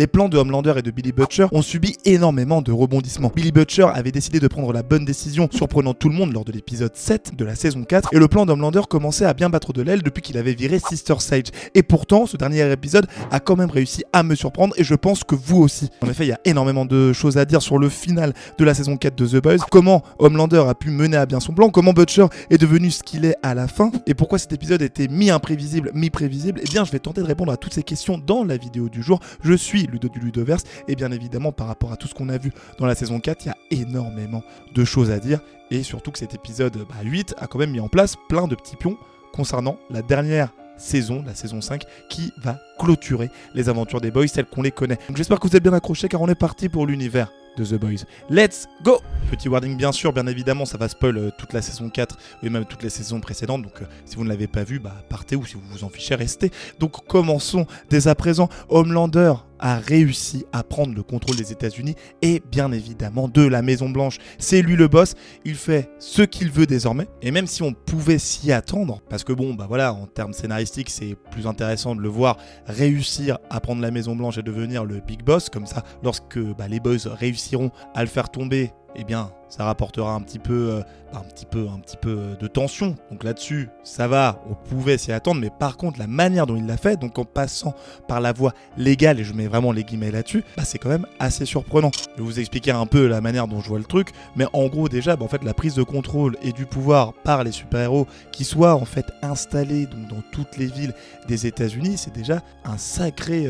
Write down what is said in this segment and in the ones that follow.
les plans de Homelander et de Billy Butcher ont subi énormément de rebondissements. Billy Butcher avait décidé de prendre la bonne décision, surprenant tout le monde lors de l'épisode 7 de la saison 4, et le plan d'Homelander commençait à bien battre de l'aile depuis qu'il avait viré Sister Sage. Et pourtant, ce dernier épisode a quand même réussi à me surprendre, et je pense que vous aussi. En effet, il y a énormément de choses à dire sur le final de la saison 4 de The Boys, comment Homelander a pu mener à bien son plan, comment Butcher est devenu ce qu'il est à la fin, et pourquoi cet épisode était mi-imprévisible, mi-prévisible. Eh bien, je vais tenter de répondre à toutes ces questions dans la vidéo du jour. Je suis Ludo du Ludoverse, et bien évidemment, par rapport à tout ce qu'on a vu dans la saison 4, il y a énormément de choses à dire, et surtout que cet épisode 8 a quand même mis en place plein de petits pions concernant la dernière saison, la saison 5, qui va clôturer les aventures des Boys telles qu'on les connaît. Donc j'espère que vous êtes bien accrochés car on est parti pour l'univers de The Boys. Let's go! Petit warning bien sûr, bien évidemment, ça va spoil toute la saison 4 et même toutes les saisons précédentes, donc si vous ne l'avez pas vu, partez, ou si vous vous en fichez, restez. Donc commençons dès à présent. Homelander a réussi à prendre le contrôle des États-Unis et bien évidemment de la Maison Blanche. C'est lui le boss, il fait ce qu'il veut désormais, et même si on pouvait s'y attendre, parce que bon, voilà, en termes scénaristiques, c'est plus intéressant de le voir réussir à prendre la Maison Blanche et devenir le big boss, comme ça, lorsque les boys réussiront à le faire tomber, eh bien, ça rapportera un petit peu de tension. Donc là-dessus, ça va, on pouvait s'y attendre, mais par contre, la manière dont il l'a fait, donc en passant par la voie légale, et je mets vraiment les guillemets là-dessus, c'est quand même assez surprenant. Je vais vous expliquer un peu la manière dont je vois le truc, mais en gros, déjà, en fait, la prise de contrôle et du pouvoir par les super-héros qui soient en fait installés donc, dans toutes les villes des États-Unis, c'est déjà un sacré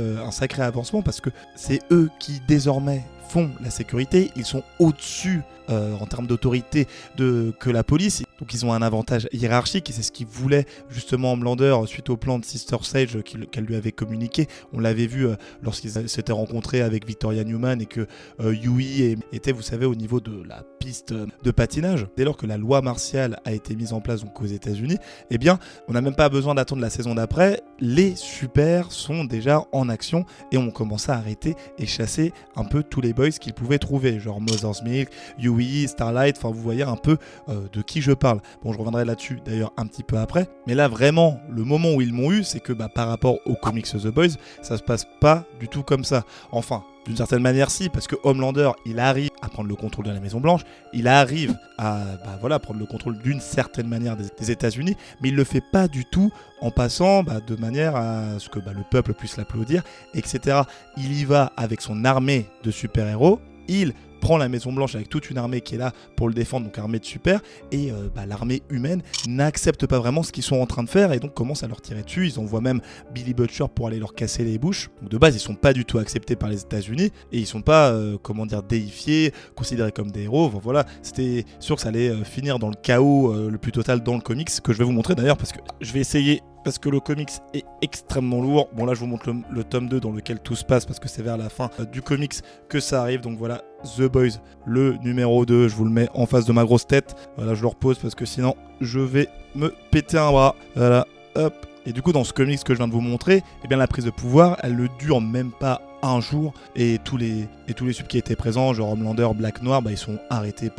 avancement, parce que c'est eux qui désormais font la sécurité, ils sont au-dessus en termes d'autorité que la police, donc ils ont un avantage hiérarchique, et c'est ce qu'il voulait justement Homelander suite au plan de Sister Sage qu'elle lui avait communiqué. On l'avait vu lorsqu'ils s'étaient rencontrés avec Victoria Newman et que Yui était, vous savez, au niveau de la piste de patinage. Dès lors que la loi martiale a été mise en place donc aux États-Unis, eh bien on n'a même pas besoin d'attendre la saison d'après, les super sont déjà en action et ont commencé à arrêter et chasser un peu tous les boys qu'ils pouvaient trouver, genre Mother's Milk, Yui, Starlight, enfin vous voyez un peu de qui je parle. Bon, je reviendrai là-dessus d'ailleurs un petit peu après, mais là vraiment le moment où ils m'ont eu, c'est que par rapport aux comics The Boys, ça se passe pas du tout comme ça. Enfin, d'une certaine manière si, parce que Homelander, il arrive à prendre le contrôle de la Maison Blanche, il arrive à prendre le contrôle d'une certaine manière des États-Unis, mais il le fait pas du tout en passant de manière à ce que le peuple puisse l'applaudir, etc. Il y va avec son armée de super-héros, il prend la Maison Blanche avec toute une armée qui est là pour le défendre, donc armée de super, et l'armée humaine n'accepte pas vraiment ce qu'ils sont en train de faire et donc commence à leur tirer dessus. Ils envoient même Billy Butcher pour aller leur casser les bouches. Donc de base, ils sont pas du tout acceptés par les États-Unis et ils sont pas, déifiés, considérés comme des héros. Enfin, voilà, c'était sûr que ça allait finir dans le chaos le plus total dans le comics, que je vais vous montrer d'ailleurs parce que je vais essayer. Parce que le comics est extrêmement lourd. Bon là je vous montre le tome 2 dans lequel tout se passe parce que c'est vers la fin du comics que ça arrive. Donc voilà, The Boys, le numéro 2, je vous le mets en face de ma grosse tête. Voilà, je le repose parce que sinon je vais me péter un bras. Voilà, hop. Et du coup dans ce comics que je viens de vous montrer, eh bien la prise de pouvoir, elle ne dure même pas un jour et tous les subs qui étaient présents, genre Homelander, Black Noir, ils sont arrêtés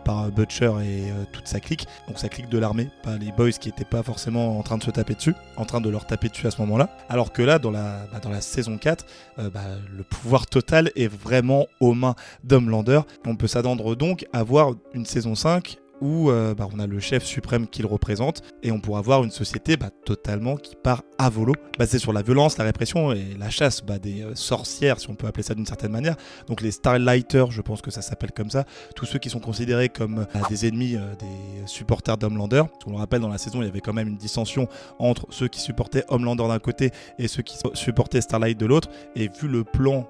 par Butcher et toute sa clique, donc sa clique de l'armée, pas les boys qui étaient pas forcément en train de se taper dessus, en train de leur taper dessus à ce moment-là, alors que là dans la saison 4, le pouvoir total est vraiment aux mains d'Homelander. On peut s'attendre donc à voir une saison 5 où on a le chef suprême qui le représente et on pourra voir une société totalement qui part à volo, basée sur la violence, la répression et la chasse des sorcières, si on peut appeler ça d'une certaine manière. Donc les Starlighters, je pense que ça s'appelle comme ça, tous ceux qui sont considérés comme des ennemis des supporters d'Homelander. On le rappelle, dans la saison, il y avait quand même une dissension entre ceux qui supportaient Homelander d'un côté et ceux qui supportaient Starlight de l'autre, et vu le plan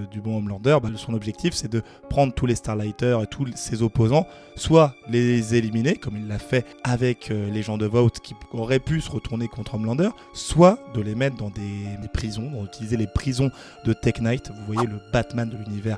du bon Homelander, son objectif c'est de prendre tous les Starlighters et tous ses opposants, soit les éliminer comme il l'a fait avec les gens de Vought qui auraient pu se retourner contre Homelander, soit de les mettre dans des prisons, d'utiliser les prisons de Tech Knight. Vous voyez le Batman de l'univers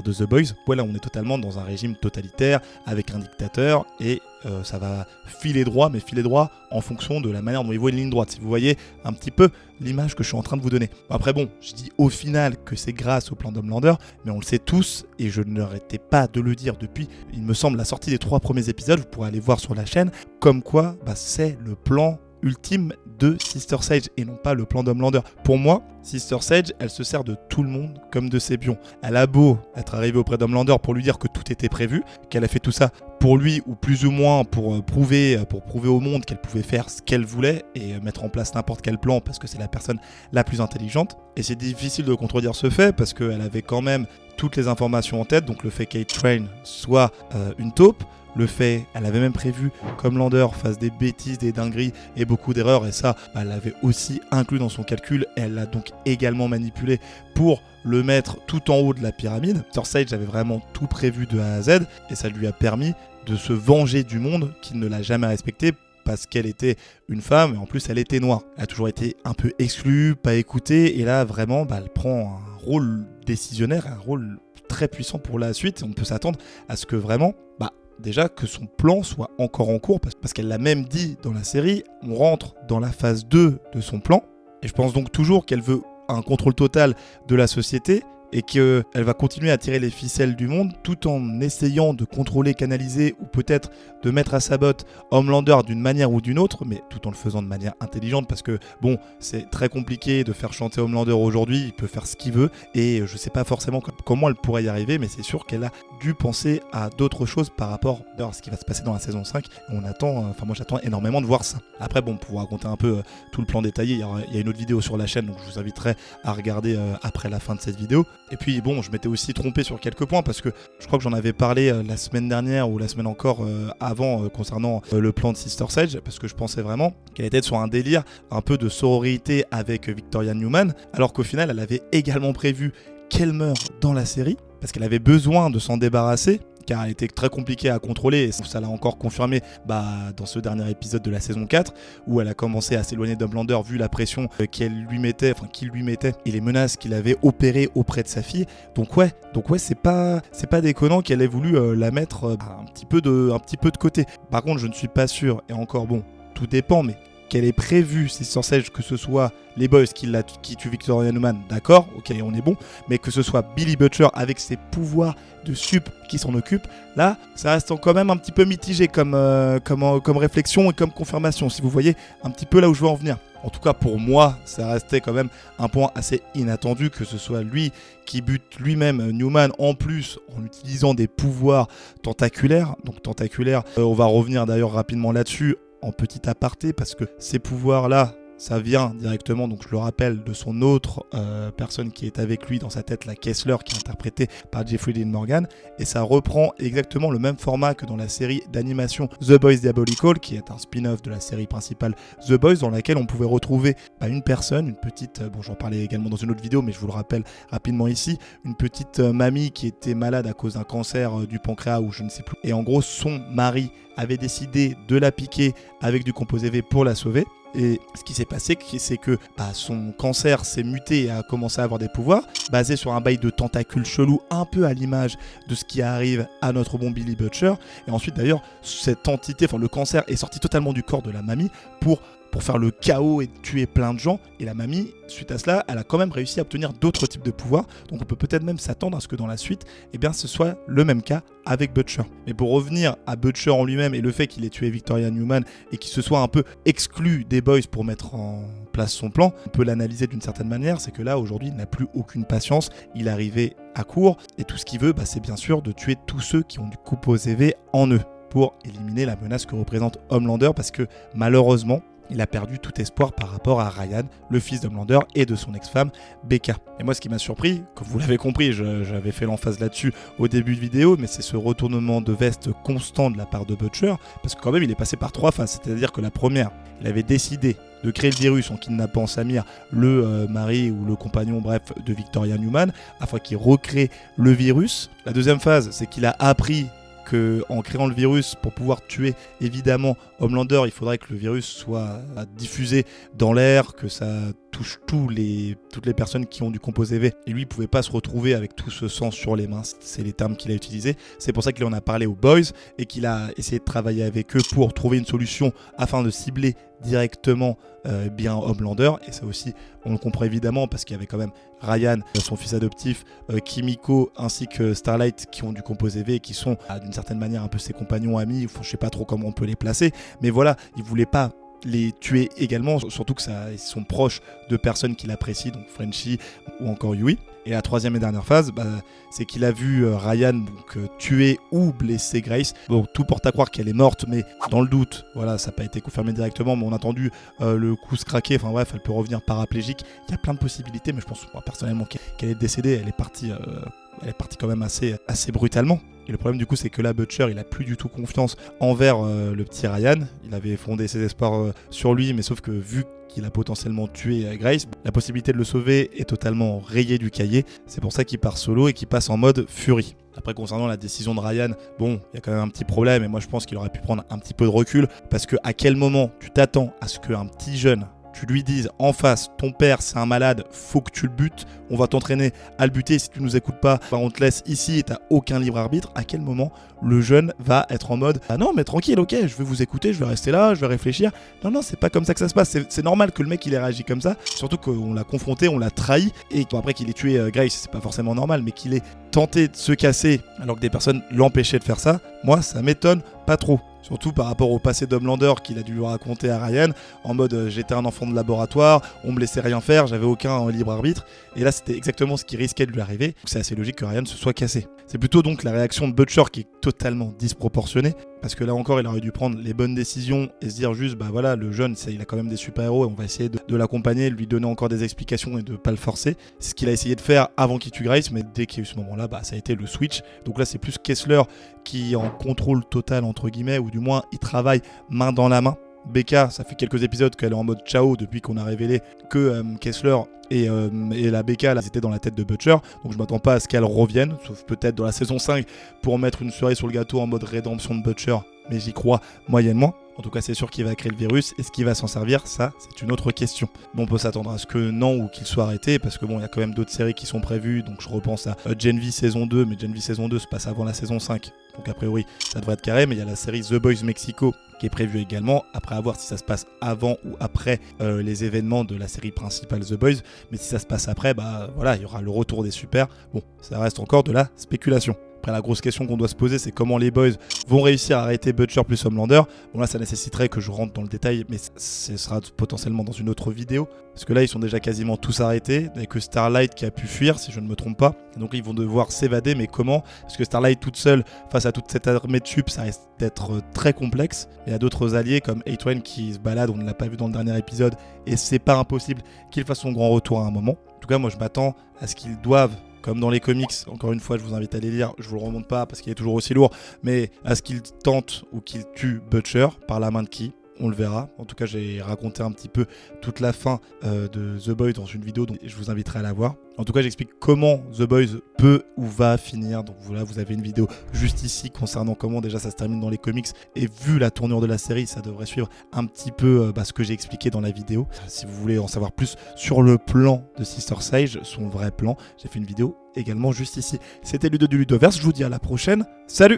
de The Boys. Voilà, on est totalement dans un régime totalitaire avec un dictateur et ça va filer droit, mais filer droit en fonction de la manière dont il voit une ligne droite. Si vous voyez un petit peu l'image que je suis en train de vous donner. Après bon, je dis au final que c'est grâce au plan d'Homelander, mais on le sait tous, et je n'arrêtais pas de le dire depuis, il me semble, la sortie des 3 premiers épisodes, vous pourrez aller voir sur la chaîne, comme quoi c'est le plan ultime de Sister Sage et non pas le plan d'Homelander. Pour moi, Sister Sage, elle se sert de tout le monde comme de ses pions. Elle a beau être arrivée auprès d'Homelander pour lui dire que tout était prévu, qu'elle a fait tout ça pour lui ou plus ou moins pour prouver au monde qu'elle pouvait faire ce qu'elle voulait et mettre en place n'importe quel plan parce que c'est la personne la plus intelligente. Et c'est difficile de contredire ce fait parce qu'elle avait quand même toutes les informations en tête, donc le fait qu'A-Train soit une taupe, le fait, elle avait même prévu qu'Homelander fasse des bêtises, des dingueries et beaucoup d'erreurs, et ça, elle l'avait aussi inclus dans son calcul, et elle l'a donc également manipulé pour le mettre tout en haut de la pyramide. Sister Sage avait vraiment tout prévu de A à Z, et ça lui a permis de se venger du monde qui ne l'a jamais respecté, parce qu'elle était une femme, et en plus elle était noire. Elle a toujours été un peu exclue, pas écoutée, et là vraiment, elle prend un rôle décisionnaire, un rôle très puissant pour la suite, et on peut s'attendre à ce que vraiment, déjà que son plan soit encore en cours, parce qu'elle l'a même dit dans la série, on rentre dans la phase 2 de son plan, et je pense donc toujours qu'elle veut un contrôle total de la société, et qu'elle va continuer à tirer les ficelles du monde tout en essayant de contrôler, canaliser ou peut-être de mettre à sa botte Homelander d'une manière ou d'une autre, mais tout en le faisant de manière intelligente parce que bon, c'est très compliqué de faire chanter Homelander aujourd'hui, il peut faire ce qu'il veut et je sais pas forcément comment elle pourrait y arriver, mais c'est sûr qu'elle a dû penser à d'autres choses par rapport à ce qui va se passer dans la saison 5. On attend, moi j'attends énormément de voir ça. Après bon, pour vous raconter un peu tout le plan détaillé, il y a une autre vidéo sur la chaîne, donc je vous inviterai à regarder après la fin de cette vidéo. Et puis bon, je m'étais aussi trompé sur quelques points parce que je crois que j'en avais parlé la semaine dernière ou la semaine encore avant concernant le plan de Sister Sage, parce que je pensais vraiment qu'elle était sur un délire un peu de sororité avec Victoria Newman, alors qu'au final elle avait également prévu qu'elle meure dans la série parce qu'elle avait besoin de s'en débarrasser, car elle était très compliquée à contrôler, et ça l'a encore confirmé dans ce dernier épisode de la saison 4, où elle a commencé à s'éloigner d'Homelander vu la pression qu'il lui mettait, et les menaces qu'il avait opérées auprès de sa fille. Donc ouais, c'est pas déconnant qu'elle ait voulu la mettre un petit peu de côté. Par contre, je ne suis pas sûr, et encore bon, tout dépend, mais qu'elle ait prévu, Sister Sage, que ce soit les boys qui tuent Victoria Newman, d'accord, ok, on est bon, mais que ce soit Billy Butcher avec ses pouvoirs de sup qui s'en occupe, là, ça reste quand même un petit peu mitigé comme réflexion et comme confirmation, si vous voyez un petit peu là où je veux en venir. En tout cas, pour moi, ça restait quand même un point assez inattendu que ce soit lui qui bute lui-même Newman, en plus en utilisant des pouvoirs tentaculaires. Donc tentaculaires, on va revenir d'ailleurs rapidement là-dessus, en petit aparté, parce que ces pouvoirs-là, ça vient directement, donc je le rappelle, de son autre personne qui est avec lui dans sa tête, la Kessler, qui est interprétée par Jeffrey Dean Morgan, et ça reprend exactement le même format que dans la série d'animation The Boys Diabolical, qui est un spin-off de la série principale The Boys, dans laquelle on pouvait retrouver une personne, une petite, j'en parlais également dans une autre vidéo, mais je vous le rappelle rapidement ici, une petite mamie qui était malade à cause d'un cancer du pancréas ou je ne sais plus, et en gros son mari avait décidé de la piquer avec du composé V pour la sauver. Et ce qui s'est passé, c'est que son cancer s'est muté et a commencé à avoir des pouvoirs, basés sur un bail de tentacules chelou, un peu à l'image de ce qui arrive à notre bon Billy Butcher. Et ensuite d'ailleurs, cette entité, le cancer est sorti totalement du corps de la mamie pour faire le chaos et tuer plein de gens. Et la mamie, suite à cela, elle a quand même réussi à obtenir d'autres types de pouvoirs. Donc on peut peut-être même s'attendre à ce que dans la suite, ce soit le même cas avec Butcher. Mais pour revenir à Butcher en lui-même et le fait qu'il ait tué Victoria Newman et qu'il se soit un peu exclu des boys pour mettre en place son plan, on peut l'analyser d'une certaine manière, c'est que là aujourd'hui il n'a plus aucune patience, il est arrivé à court et tout ce qu'il veut c'est bien sûr de tuer tous ceux qui ont du composé V en eux pour éliminer la menace que représente Homelander, parce que malheureusement il a perdu tout espoir par rapport à Ryan, le fils d'Homelander et de son ex-femme Becca. Et moi ce qui m'a surpris, comme vous l'avez compris, j'avais fait l'emphase là-dessus au début de vidéo, mais c'est ce retournement de veste constant de la part de Butcher, parce que quand même il est passé par 3 phases, c'est-à-dire que la première, il avait décidé de créer le virus en kidnappant Samir, le mari ou le compagnon, de Victoria Newman, afin qu'il recrée le virus. La deuxième phase, c'est qu'il a appris qu'en créant le virus, pour pouvoir tuer évidemment Homelander, il faudrait que le virus soit diffusé dans l'air, que ça touche toutes les personnes qui ont du composé V. Et lui, il pouvait pas se retrouver avec tout ce sang sur les mains. C'est les termes qu'il a utilisés. C'est pour ça qu'il en a parlé aux boys et qu'il a essayé de travailler avec eux pour trouver une solution afin de cibler directement bien Homelander. Et ça aussi, on le comprend évidemment parce qu'il y avait quand même Ryan, son fils adoptif, Kimiko ainsi que Starlight qui ont du composé V et qui sont d'une certaine manière un peu ses compagnons amis. Je sais pas trop comment on peut les placer, mais voilà, il voulait pas les tuer également, surtout que ils sont proches de personnes qu'il apprécie, donc Frenchie ou encore Yui. Et la troisième et dernière phase, c'est qu'il a vu Ryan tuer ou blesser Grace. Bon, tout porte à croire qu'elle est morte, mais dans le doute, voilà, ça n'a pas été confirmé directement, mais on a entendu le cou se craquer, enfin bref, elle peut revenir paraplégique. Il y a plein de possibilités, mais je pense moi, personnellement qu'elle est décédée, elle est partie quand même assez brutalement. Et le problème du coup c'est que là Butcher il a plus du tout confiance envers le petit Ryan. Il avait fondé ses espoirs sur lui, mais sauf que vu qu'il a potentiellement tué Grace, la possibilité de le sauver est totalement rayée du cahier. C'est pour ça qu'il part solo et qu'il passe en mode furie. Après, concernant la décision de Ryan, bon, il y a quand même un petit problème et moi je pense qu'il aurait pu prendre un petit peu de recul, parce que à quel moment tu t'attends à ce qu'un petit jeune, tu lui dises en face, ton père c'est un malade, faut que tu le butes, on va t'entraîner à le buter, si tu nous écoutes pas, on te laisse ici et t'as aucun libre arbitre. À quel moment le jeune va être en mode ah non mais tranquille, ok, je vais vous écouter, je vais rester là, je vais réfléchir. Non, c'est pas comme ça que ça se passe, c'est normal que le mec il ait réagi comme ça, surtout qu'on l'a confronté, on l'a trahi, et après qu'il ait tué Grace, c'est pas forcément normal, mais qu'il ait tenté de se casser alors que des personnes l'empêchaient de faire ça, moi ça m'étonne pas trop. Surtout par rapport au passé d'Homelander qu'il a dû lui raconter à Ryan, en mode j'étais un enfant de laboratoire, on me laissait rien faire, j'avais aucun libre arbitre. Et là c'était exactement ce qui risquait de lui arriver. Donc c'est assez logique que Ryan se soit cassé. C'est plutôt donc la réaction de Butcher qui est totalement disproportionnée. Parce que là encore il aurait dû prendre les bonnes décisions et se dire juste voilà, le jeune il a quand même des super héros et on va essayer de l'accompagner, de lui donner encore des explications et de pas le forcer. C'est ce qu'il a essayé de faire avant qu'il tue Grace, mais dès qu'il y a eu ce moment là, ça a été le switch. Donc là c'est plus Kessler qui est en contrôle total entre guillemets, ou du moins il travaille main dans la main. Becca, ça fait quelques épisodes qu'elle est en mode ciao depuis qu'on a révélé que Kessler et la Becca là, étaient dans la tête de Butcher, donc je m'attends pas à ce qu'elle revienne, sauf peut-être dans la saison 5 pour mettre une cerise sur le gâteau en mode rédemption de Butcher, mais j'y crois moyennement. En tout cas, c'est sûr qu'il va créer le virus. Est-ce qu'il va s'en servir? Ça, c'est une autre question. Bon, on peut s'attendre à ce que non, ou qu'il soit arrêté, parce que bon, il y a quand même d'autres séries qui sont prévues. Donc je repense à Gen V saison 2, mais Gen V saison 2 se passe avant la saison 5. Donc a priori, ça devrait être carré, mais il y a la série The Boys Mexico qui est prévue également, après à voir si ça se passe avant ou après les événements de la série principale The Boys. Mais si ça se passe après, voilà, il y aura le retour des super. Bon, ça reste encore de la spéculation. Après, la grosse question qu'on doit se poser, c'est comment les boys vont réussir à arrêter Butcher plus Homelander. Bon là, ça nécessiterait que je rentre dans le détail, mais ce sera potentiellement dans une autre vidéo. Parce que là, ils sont déjà quasiment tous arrêtés. Il n'y a que Starlight qui a pu fuir, si je ne me trompe pas. Et donc ils vont devoir s'évader, mais comment? Parce que Starlight toute seule, face à toute cette armée de tubes, ça risque d'être très complexe. Il y a d'autres alliés comme A-Train qui se balade, on ne l'a pas vu dans le dernier épisode, et c'est pas impossible qu'il fasse son grand retour à un moment. En tout cas, moi je m'attends à ce qu'ils doivent, comme dans les comics, encore une fois je vous invite à les lire, je vous le remonte pas parce qu'il est toujours aussi lourd, mais à ce qu'il tente ou qu'il tue Butcher, par la main de qui? On le verra. En tout cas, j'ai raconté un petit peu toute la fin de The Boys dans une vidéo, donc je vous inviterai à la voir. En tout cas, j'explique comment The Boys peut ou va finir. Donc voilà, vous avez une vidéo juste ici concernant comment déjà ça se termine dans les comics. Et vu la tournure de la série, ça devrait suivre un petit peu ce que j'ai expliqué dans la vidéo. Si vous voulez en savoir plus sur le plan de Sister Sage, son vrai plan, j'ai fait une vidéo également juste ici. C'était Ludo du Ludoverse. Je vous dis à la prochaine. Salut!